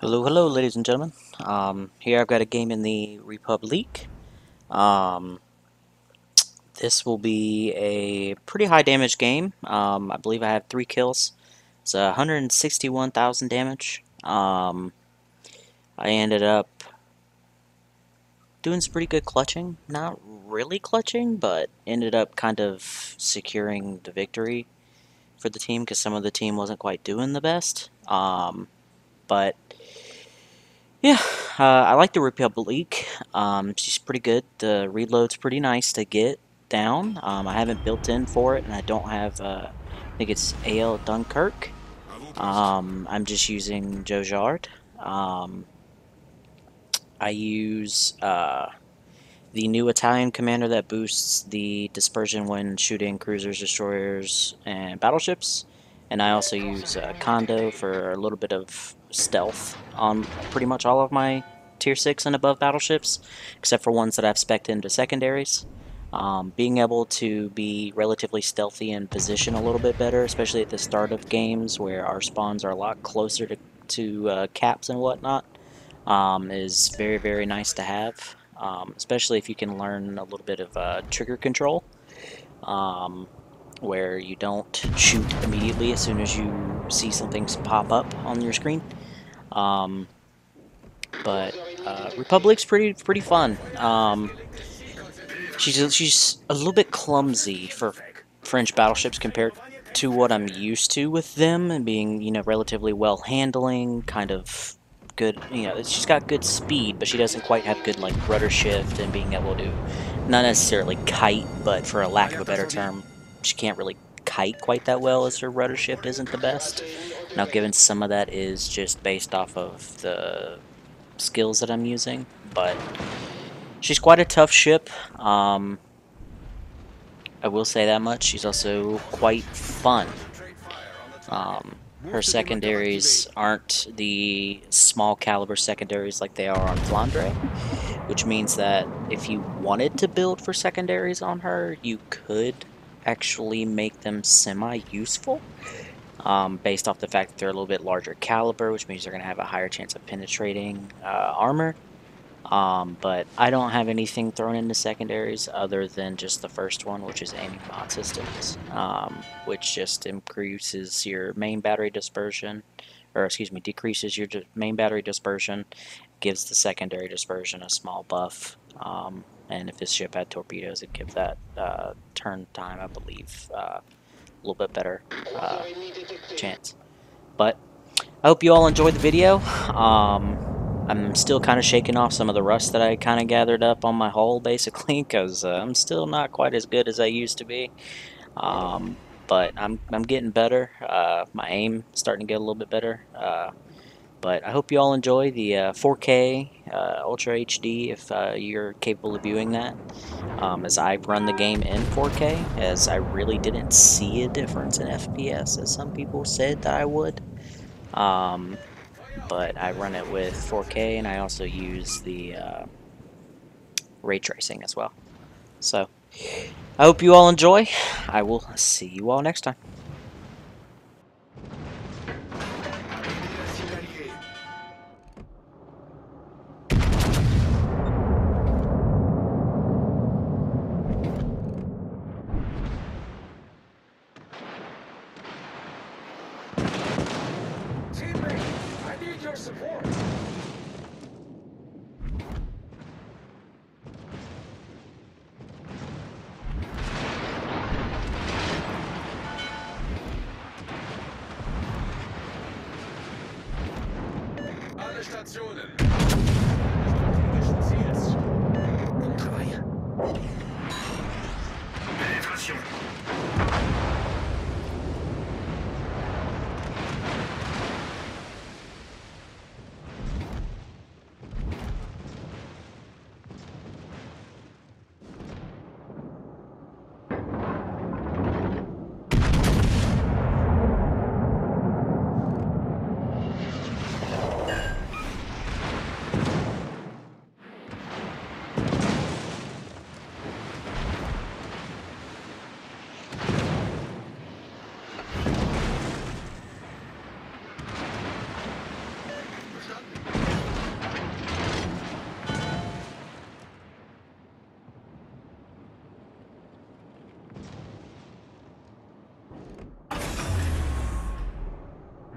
Hello, hello, ladies and gentlemen. Here I've got a game in the Republique. Um, this will be a pretty high damage game. I believe I have 3 kills. It's 161,000 damage. I ended up doing some pretty good clutching. Not really clutching, but ended up kind of securing the victory for the team because some of the team wasn't quite doing the best. But yeah, I like the Republique. She's pretty good. The reload's pretty nice to get down. I haven't built in for it, and I don't have, I think it's AL Dunkirk. I'm just using Jojard. I use the new Italian commander that boosts the dispersion when shooting cruisers, destroyers, and battleships. And I also use Kondo for a little bit of stealth on pretty much all of my tier 6 and above battleships, except for ones that I've spec'd into secondaries. Being able to be relatively stealthy and position a little bit better, especially at the start of games where our spawns are a lot closer to caps and whatnot, is very, very nice to have. Especially if you can learn a little bit of trigger control, where you don't shoot immediately as soon as you see something pop up on your screen. But Republic's pretty fun. She's a little bit clumsy for French battleships compared to what I'm used to with them, and being relatively well handling, kind of good. She's got good speed, but she doesn't quite have good like rudder shift and being able to not necessarily kite, but for a lack of a better term, she can't really kite quite that well as her rudder shift isn't the best. Now, given some of that is just based off of the skills that I'm using, but she's quite a tough ship. I will say that much. She's also quite fun. Her secondaries aren't the small caliber secondaries like they are on Flandre, which means that if you wanted to build for secondaries on her, you could actually make them semi-useful, based off the fact that they're a little bit larger caliber, which means they're going to have a higher chance of penetrating armor. But I don't have anything thrown into secondaries other than just the first one, which is aiming mod systems, which just increases your main battery dispersion, or excuse me, decreases your main battery dispersion, gives the secondary dispersion a small buff, and if this ship had torpedoes, it'd give that turn time, I believe, a little bit better chance. But I hope you all enjoyed the video. I'm still kind of shaking off some of the rust that I kind of gathered up on my hull, basically, because I'm still not quite as good as I used to be. But I'm getting better. My aim is starting to get a little bit better. But I hope you all enjoy the 4K Ultra HD if you're capable of viewing that. As I run the game in 4K, as I really didn't see a difference in FPS as some people said that I would. But I run it with 4K, and I also use the ray tracing as well. So, I hope you all enjoy. I will see you all next time. Teammate, I need your support. Alle Stationen. Strategischen Ziels. Travail. Pénétration.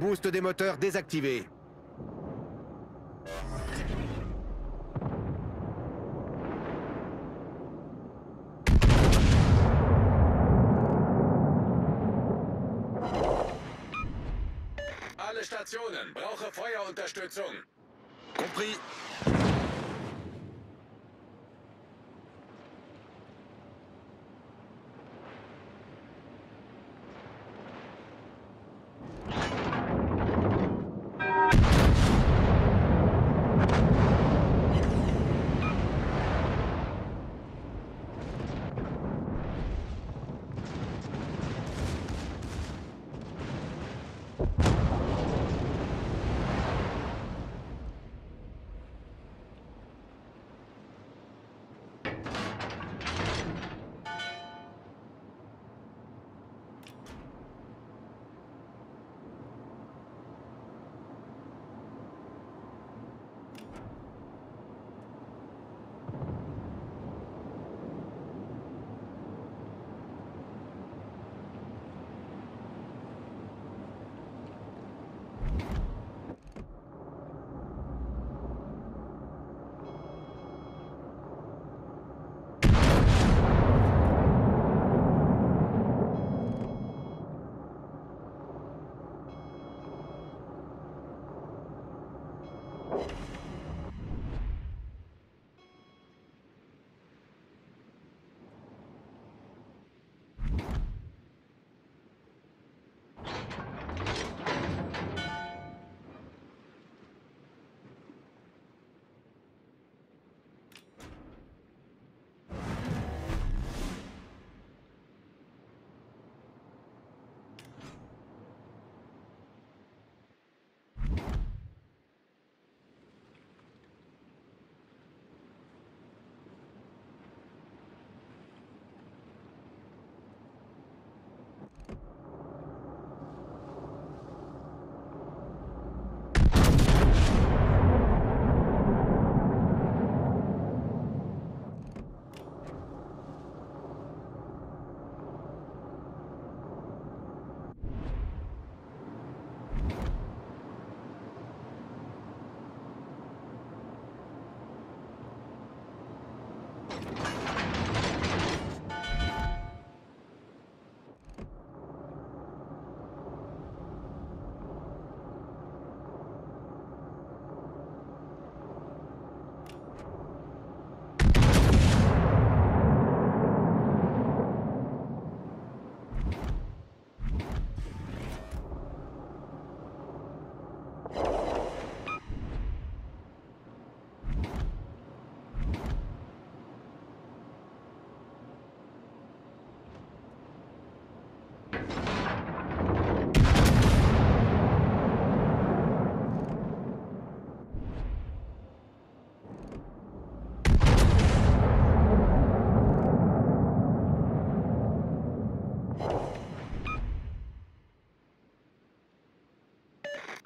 Boost des moteurs désactivé. Alle Stationen, brauche Feuerunterstützung. Compris.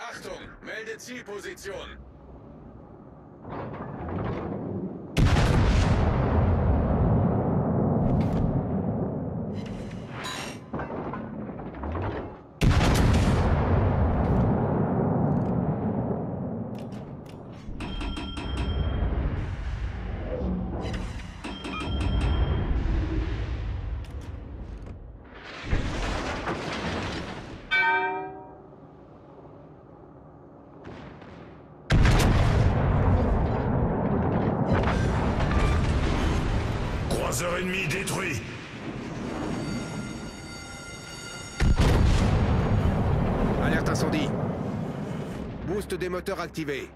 Achtung, melde Zielposition. Croiseur ennemi détruit. Alerte incendie. Boost des moteurs activé.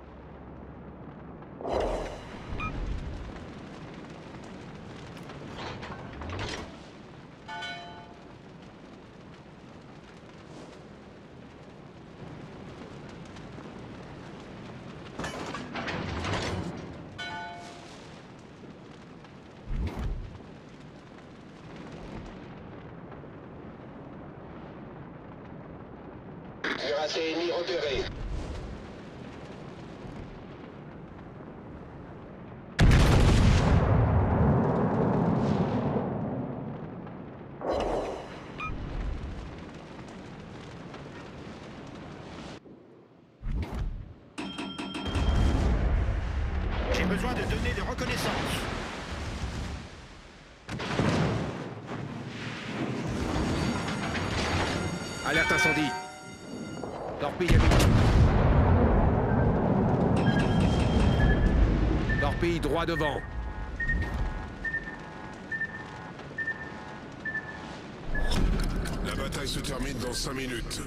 Cuirassé ennemi repéré. J'ai besoin de données de reconnaissance. Alerte incendie. Torpille amique. Torpille droit devant. La bataille se termine dans 5 minutes.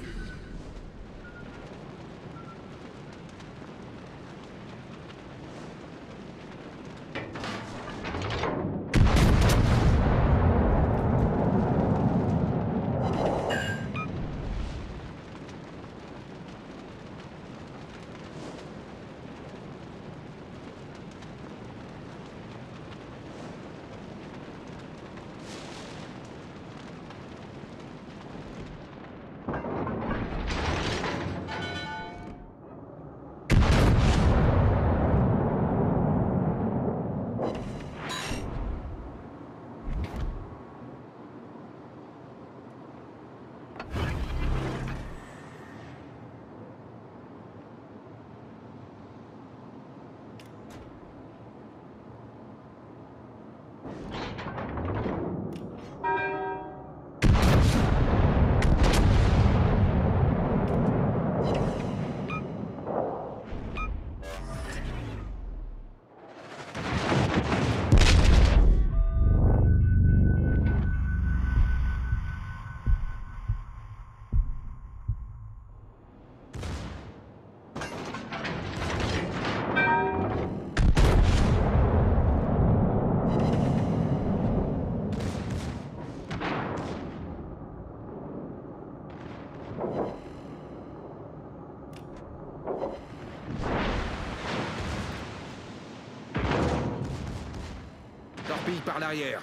Torpille par l'arrière.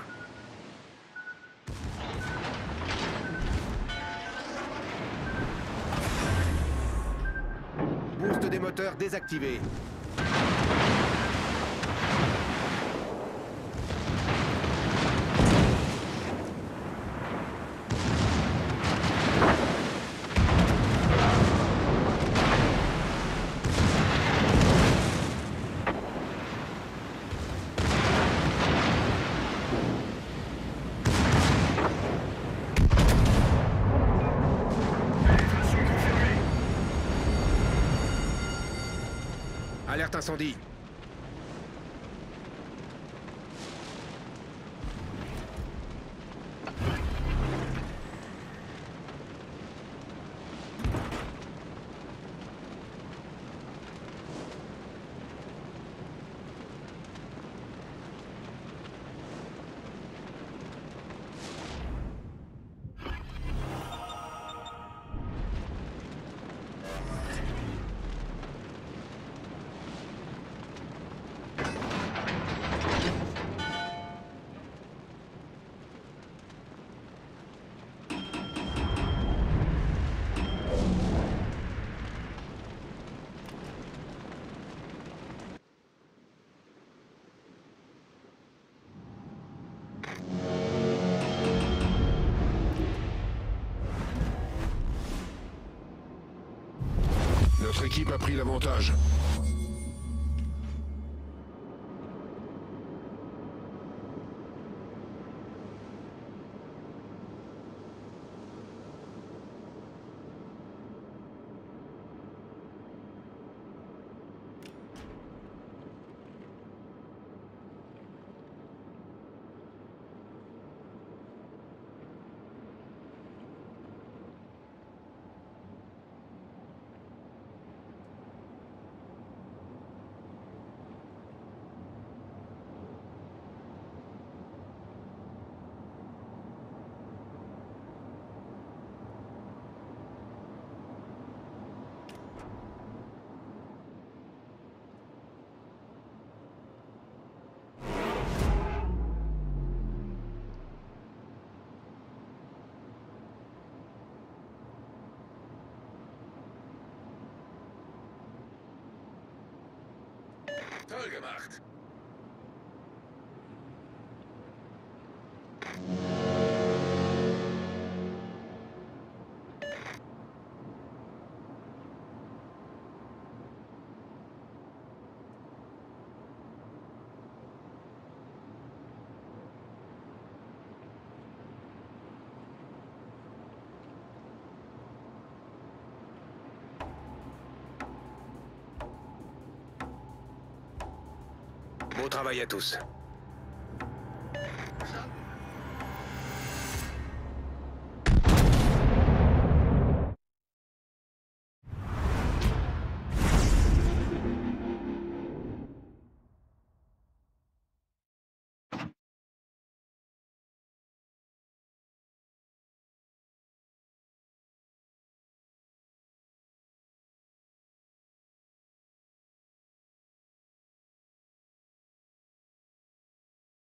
Boost des moteurs désactivé. Alerte incendie. Notre équipe a pris l'avantage. Toll gemacht. Beau travail à tous.